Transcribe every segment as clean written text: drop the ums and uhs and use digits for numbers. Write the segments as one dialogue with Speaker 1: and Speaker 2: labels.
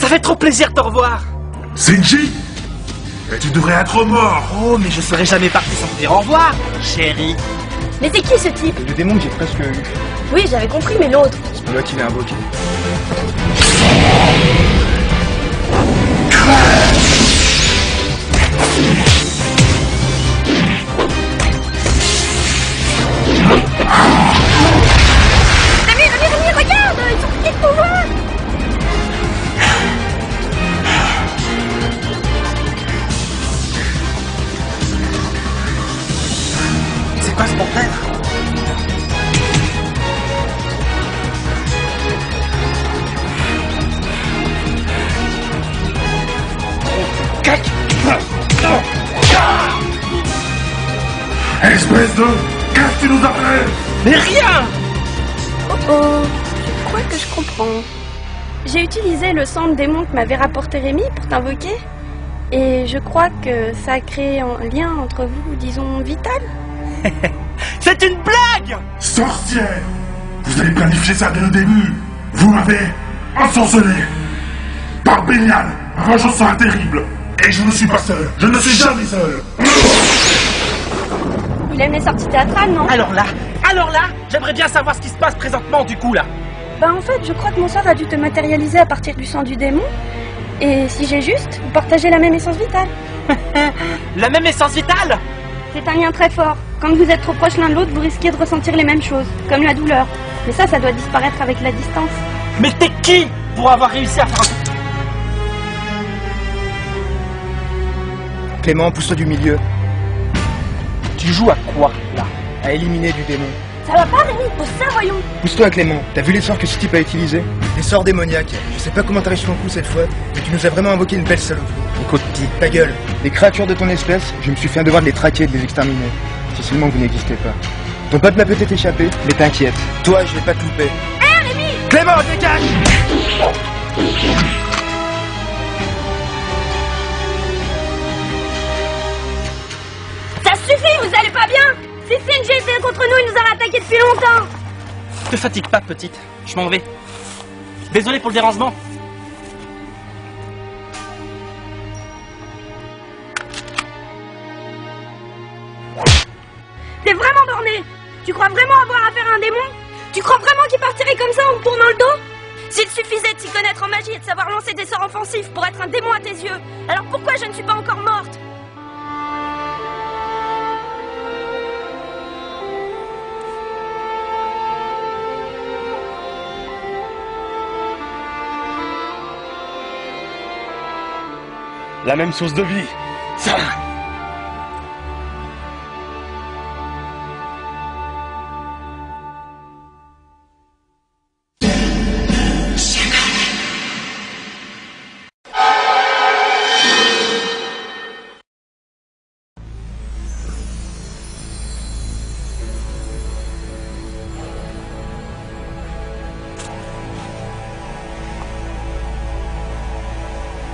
Speaker 1: fait trop plaisir de te revoir.
Speaker 2: Shinji, mais tu devrais être mort.
Speaker 1: Oh, mais je serais jamais parti sans te dire au revoir, chérie.
Speaker 3: Mais c'est qui ce type?
Speaker 4: Le démon que j'ai presque eu.
Speaker 3: Oui, j'avais compris, mais l'autre.
Speaker 4: C'est là qu'il est invoqué.
Speaker 3: Rémi, regarde! Ils sont piqués de pouvoir!
Speaker 1: C'est quoi ce bordel?
Speaker 2: Cac. Espèce de... Qu'est-ce que tu nous as fait?
Speaker 1: Mais rien!
Speaker 3: Oh, je crois que je comprends. J'ai utilisé le sang de démon que m'avait rapporté Rémi pour t'invoquer. Et je crois que ça a créé un lien entre vous, disons, vital.
Speaker 1: C'est une blague!
Speaker 2: Sorcière! Vous avez planifié ça dès le début. Vous m'avez ensorcelé. Par Bénial, un vengeance terrible. Et je ne suis pas seul. Je ne suis jamais seul.
Speaker 3: Il aime les sorties théâtrales, non?
Speaker 1: Alors là, j'aimerais bien savoir ce qui se passe présentement du coup là.
Speaker 3: Bah en fait, je crois que mon sort a dû te matérialiser à partir du sang du démon. Et si j'ai juste, vous partagez la même essence vitale.
Speaker 1: La même essence vitale?
Speaker 3: C'est un lien très fort. Quand vous êtes trop proches l'un de l'autre, vous risquez de ressentir les mêmes choses, comme la douleur. Mais ça doit disparaître avec la distance.
Speaker 1: Mais t'es qui pour avoir réussi à faire un...
Speaker 4: Clément, pousse-toi du milieu.
Speaker 1: Tu joues à quoi là?
Speaker 4: À éliminer du démon.
Speaker 3: Ça va pas, Rémi? Pose ça, voyons.
Speaker 4: Pousse-toi, Clément. T'as vu les sorts que ce type a utilisés? Des sorts démoniaques. Je sais pas comment t'arrives sur le coup cette fois, mais tu nous as vraiment invoqué une belle saloperie.
Speaker 1: Écoute,
Speaker 4: Ta gueule. Les créatures de ton espèce, je me suis fait un devoir de les traquer et de les exterminer. Si seulement vous n'existez pas. Ton pote m'a peut-être échappé, mais t'inquiète. Toi, je vais pas te louper.
Speaker 3: Hé, Rémi!
Speaker 4: Clément, dégage!
Speaker 3: Ça suffit, vous allez pas bien! Si Shinji était contre nous, il nous aurait attaqué depuis longtemps!
Speaker 1: te fatigue pas, petite. Je m'en vais. Désolé pour le dérangement.
Speaker 3: T'es vraiment borné! Tu crois vraiment avoir affaire à un démon? Tu crois vraiment qu'il partirait comme ça en me tournant le dos? S'il suffisait de s'y connaître en magie et de savoir lancer des sorts offensifs pour être un démon à tes yeux, alors pourquoi je ne suis pas encore morte?
Speaker 5: La même source de vie. Ça.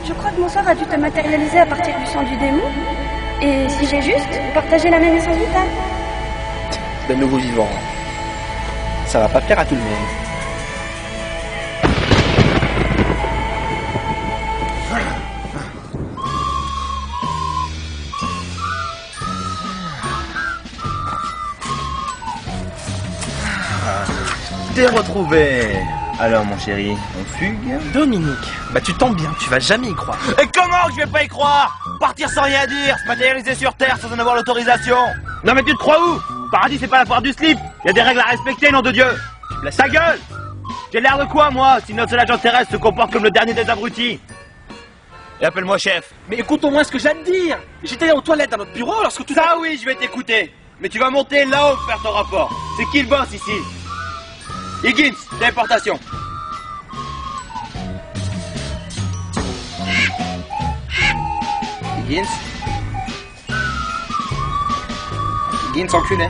Speaker 3: Je crois que mon sort a dû te matérialiser à partir du sang du démon. Et si j'ai juste, partager la même essence vitale.
Speaker 4: De nouveau vivant. Ça va pas plaire à tout le monde.
Speaker 5: T'es retrouvé. Alors mon chéri, on fugue?
Speaker 1: Dominique, bah tu tombes bien, tu vas jamais y croire.
Speaker 5: Et comment je vais pas y croire? Partir sans rien dire, se matérialiser sur Terre sans en avoir l'autorisation. Non mais tu te crois où? Paradis c'est pas la foire du slip. Y a des règles à respecter, nom de Dieu. Ta gueule! J'ai l'air de quoi moi, si notre seul agent terrestre se comporte comme le dernier des abrutis? Et appelle-moi chef.
Speaker 1: Mais écoute au moins ce que j'ai à te dire. J'étais aux toilettes dans notre bureau lorsque tout
Speaker 5: Ça oui, je vais t'écouter. Mais tu vas monter là-haut pour faire ton rapport. C'est qui le boss ici? Higgins, téléportation. Higgins. Higgins, enculé.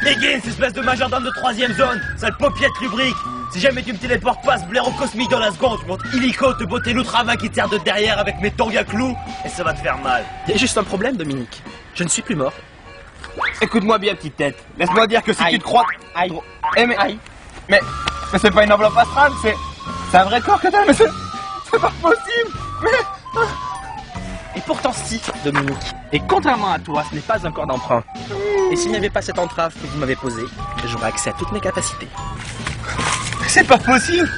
Speaker 5: Higgins, espèce de majordome de 3ème zone. Sale paupiette rubrique. Si jamais tu me téléportes pas ce blaireau cosmique dans la seconde, je monte illico te botter l'outrava qui te sert de derrière avec mes tongs à clous et ça va te faire mal.
Speaker 1: Il y a juste un problème, Dominique. Je ne suis plus mort.
Speaker 5: Écoute-moi bien, petite tête. Laisse-moi dire que si tu te crois...
Speaker 1: Aïe.
Speaker 5: Eh mais...
Speaker 1: Aïe.
Speaker 5: Mais c'est pas une enveloppe astrale, C'est un vrai corps que t'as, mais c'est pas possible.
Speaker 1: Et pourtant si, Dominique. Et contrairement à toi, ce n'est pas un corps d'emprunt. Et s'il n'y avait pas cette entrave que vous m'avez posée, j'aurais accès à toutes mes capacités.
Speaker 5: C'est pas possible.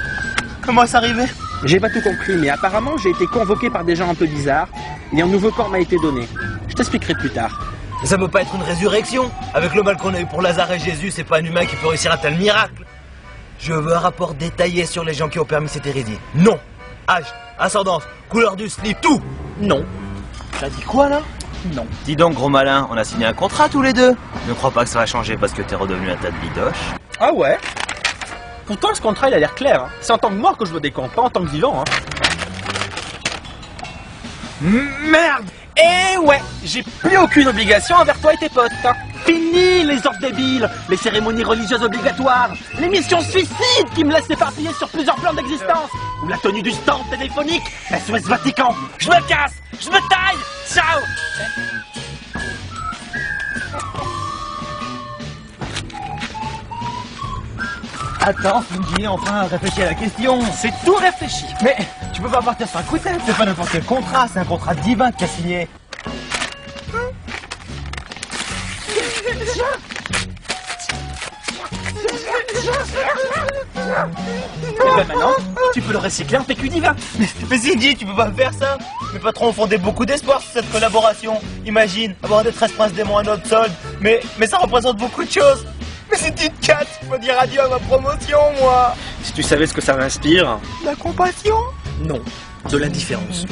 Speaker 5: Comment ça arrivait?
Speaker 1: J'ai pas tout compris, mais apparemment j'ai été convoqué par des gens un peu bizarres, et un nouveau corps m'a été donné. Je t'expliquerai plus tard.
Speaker 5: Mais ça peut pas être une résurrection. Avec le mal qu'on a eu pour Lazare et Jésus, c'est pas un humain qui peut réussir un tel miracle. Je veux un rapport détaillé sur les gens qui ont permis cette hérésie. Nom, âge, ascendance, couleur du slip, tout.
Speaker 1: Non.
Speaker 5: T'as dit quoi là?
Speaker 1: Non.
Speaker 5: Dis donc gros malin, on a signé un contrat tous les deux. Ne crois pas que ça va changer parce que t'es redevenu un tas de bidoche.
Speaker 1: Ah ouais? Pourtant ce contrat il a l'air clair. Hein. C'est en tant que mort que je veux des comptes, pas en tant que vivant. Hein.
Speaker 5: Merde!
Speaker 1: Eh ouais, j'ai plus aucune obligation envers toi et tes potes. Hein. Fini les ordres débiles, les cérémonies religieuses obligatoires, les missions suicides qui me laissent éparpiller sur plusieurs plans d'existence, ou la tenue du stand téléphonique, SOS Vatican. Je me casse, je me taille, ciao.
Speaker 5: Attends, Fungi, enfin réfléchis à la question.
Speaker 1: C'est tout réfléchi.
Speaker 5: Mais tu peux pas partir sur un coup de tête, c'est pas n'importe quel contrat, c'est un contrat divin que t'as signé.
Speaker 1: Et ben maintenant, tu peux le recycler en PQ divin.
Speaker 5: Mais Cindy, tu peux pas faire ça. Mes patrons ont fondé beaucoup d'espoir sur cette collaboration. Imagine, avoir des 13 princes démons à notre solde. Mais ça représente beaucoup de choses. Mais c'est une casse, il faut dire adieu à ma promotion, moi.
Speaker 1: Si tu savais ce que ça m'inspire.
Speaker 5: La compassion?
Speaker 1: Non, de l'indifférence.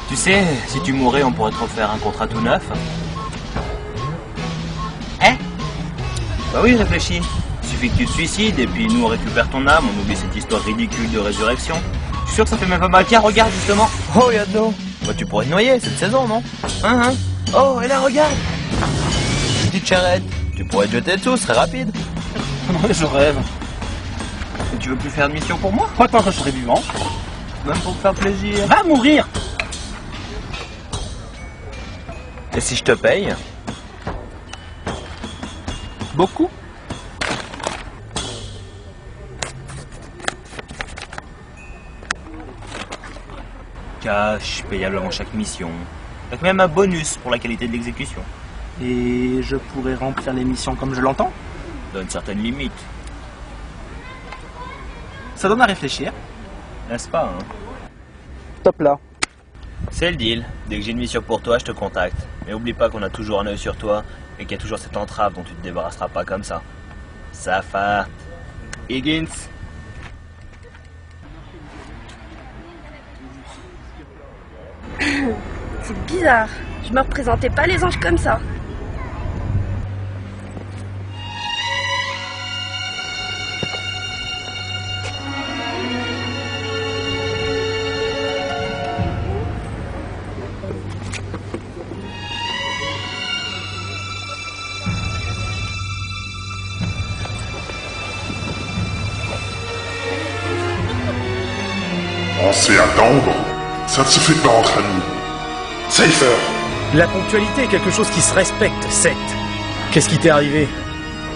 Speaker 5: Tu sais, si tu mourais, on pourrait te refaire un contrat tout neuf. Hein? Bah oui, réfléchis. Il suffit que tu te suicides et puis nous on récupère ton âme, on oublie cette histoire ridicule de résurrection. Je suis sûr que ça fait même pas mal. Tiens, regarde justement. Oh, regarde de l'eau. Bah tu pourrais te noyer cette saison, non? Oh, et là, regarde. Petite charrette. Tu pourrais te jeter dessous, ce serait rapide.
Speaker 1: Je rêve.
Speaker 5: Et tu veux plus faire de mission pour moi?
Speaker 1: Pas tant que je serai vivant.
Speaker 5: Même pour te faire plaisir.
Speaker 1: Va mourir.
Speaker 5: Et si je te paye?
Speaker 1: Beaucoup.
Speaker 5: Cash, payable avant chaque mission. Avec même un bonus pour la qualité de l'exécution.
Speaker 1: Et je pourrais remplir les missions comme je l'entends.
Speaker 5: Dans une certaine limite.
Speaker 1: Ça donne à réfléchir.
Speaker 5: N'est-ce pas, hein?
Speaker 1: Top là.
Speaker 5: C'est le deal. Dès que j'ai une mission pour toi, je te contacte. Mais oublie pas qu'on a toujours un œil sur toi et qu'il y a toujours cette entrave dont tu te débarrasseras pas comme ça. Safar. Higgins.
Speaker 3: C'est bizarre. Je me représentais pas les anges comme ça.
Speaker 2: On sait attendre. Ça ne se fait pas entre amis. Cypher.
Speaker 6: La ponctualité est quelque chose qui se respecte, Seth. Qu'est-ce qui t'est arrivé?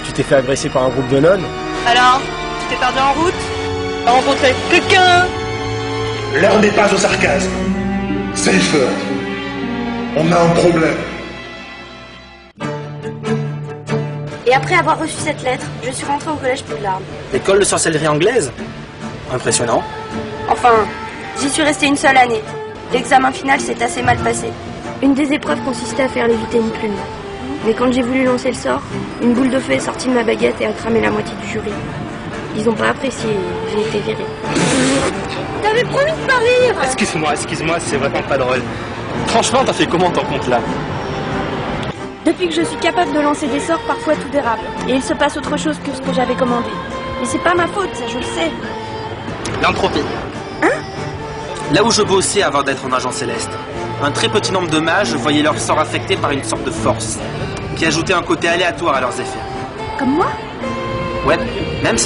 Speaker 6: Tu t'es fait agresser par un groupe de nonnes?
Speaker 3: Alors, tu t'es perdu en route? T'as rencontré quelqu'un?
Speaker 2: L'heure n'est pas au sarcasme. Cypher. On a un problème.
Speaker 3: Et après avoir reçu cette lettre, je suis rentrée au collège Poudlard.
Speaker 1: L'école de sorcellerie anglaise. Impressionnant.
Speaker 3: Enfin, j'y suis restée une seule année. L'examen final s'est assez mal passé. Une des épreuves consistait à faire léviter une plume. Mais quand j'ai voulu lancer le sort, une boule de feu est sortie de ma baguette et a cramé la moitié du jury. Ils n'ont pas apprécié, j'ai été virée. T'avais promis de pas rire!
Speaker 1: Excuse-moi, c'est vraiment pas drôle. Franchement, t'as fait comment ton compte là?
Speaker 3: Depuis que je suis capable de lancer des sorts, parfois tout dérape. Et il se passe autre chose que ce que j'avais commandé. Mais c'est pas ma faute, ça je le sais.
Speaker 1: L'entropie.
Speaker 3: Hein?
Speaker 1: Là où je bossais avant d'être en agent céleste, un très petit nombre de mages voyaient leur sort affecté par une sorte de force, qui ajoutait un côté aléatoire à leurs effets.
Speaker 3: Comme moi?
Speaker 1: Ouais, même